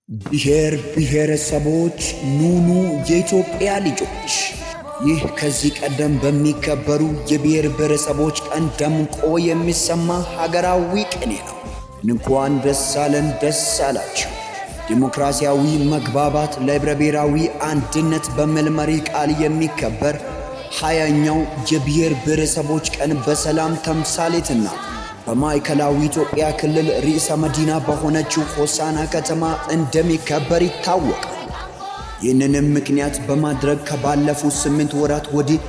ብሔር ብሔረሰቦች ኑኑ የኢትዮጵያ ልጆች። ይህ ከዚህ ቀደም በሚከበሩ የብሔር ብሔረሰቦች ቀን ደምቆ የሚሰማ ሀገራዊ ቅኔ ነው። እንኳን ደስ አለን ደስ አላችሁ። ዲሞክራሲያዊ መግባባት ለህብረ ብሔራዊ አንድነት በሚል መሪ ቃል የሚከበር 20ኛው የብሔር ብሔረሰቦች ቀን በሰላም ተምሳሌትና በማዕከላዊ ኢትዮጵያ ክልል ርዕሰ መዲና በሆነችው ሆሳና ከተማ እንደሚከበር ይታወቃል። ይህንንም ምክንያት በማድረግ ከባለፉት 8 ወራት ወዲህ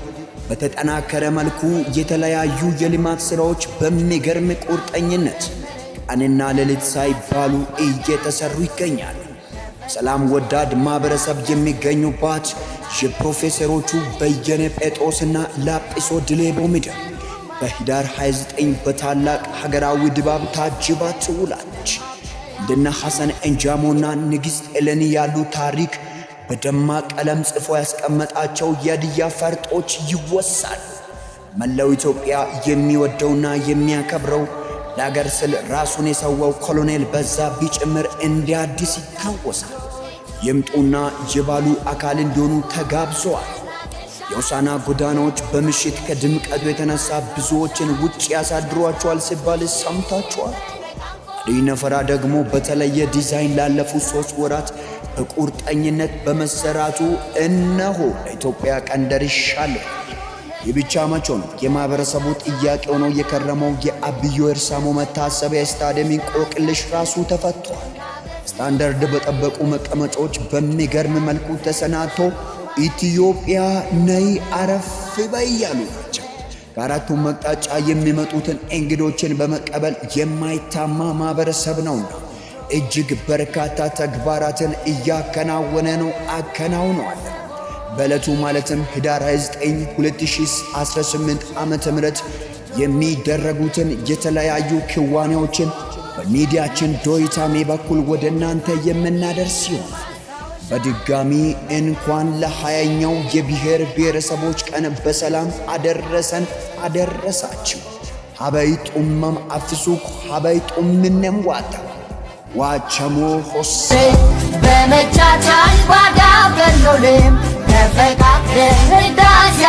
በተጠናከረ መልኩ የተለያዩ የልማት ሥራዎች በሚገርም ቁርጠኝነት ቀንና ሌሊት ሳይባሉ እየተሰሩ ይገኛሉ። ሰላም ወዳድ ማህበረሰብ የሚገኙባት የፕሮፌሰሮቹ በየነ ጴጥሮስና ላጲሶ ድሌቦ ምድር በህዳር 29 በታላቅ ሀገራዊ ድባብ ታጅባ ትውላለች። እንደነ ሐሰን እንጃሞና ንግሥት ኤሌኒ ያሉ ታሪክ በደማቅ ቀለም ጽፎ ያስቀመጣቸው የሀዲያ ፈርጦች ይወሳሉ። መላው ኢትዮጵያ የሚወደውና የሚያከብረው ለአገር ስል ራሱን የሰዋው ኮሎኔል በዛብህ ጭምር እንደ አዲስ ይታወሳል። ይምጡና የባሉ አካል እንዲሆኑ ተጋብዘዋል። የሆሳና ጎዳናዎች በምሽት ከድምቀቱ የተነሳ ብዙዎችን ውጭ ያሳድሯቸዋል ሲባል ሰምታችኋል። አደይ ነፈራ ደግሞ በተለየ ዲዛይን ላለፉት 3 ወራት በቁርጠኝነት በመሰራቱ እነሆ ለኢትዮጵያ ቀን ደርሻለሁ። የብቻ መቼ ነው የማህበረሰቡ ጥያቄ ሆኖ የከረመው የአብዮ እርሳሞ መታሰቢያ ስታዲየም እንቆቅልሽ ራሱ ተፈቷል። ስታንዳርድ በጠበቁ መቀመጫዎች በሚገርም መልኩ ተሰናድቶ ኢትዮጵያ ነይ አረፍ በይ ያሉ ናቸው። ከአራቱም መቅጣጫ የሚመጡትን እንግዶችን በመቀበል የማይታማ ማህበረሰብ ነውና እጅግ በርካታ ተግባራትን እያከናወነ ነው፣ አከናውነዋል። በዕለቱ ማለትም ህዳር 29 2018 ዓ.ም የሚደረጉትን የተለያዩ ክዋኔዎችን በሚዲያችን ዶይታሜ በኩል ወደ እናንተ የምናደርስ ይሆናል። በድጋሚ እንኳን ለ20ኛው የብሔር ብሔረሰቦች ቀን በሰላም አደረሰን አደረሳችሁ። ሀበይ ጡመም አፍሱክ ሀበይ ጡምነም ዋቸሞ ሆሴ በመቻቻል ባዳ በሎሌም ተፈቃቅረን ዳስ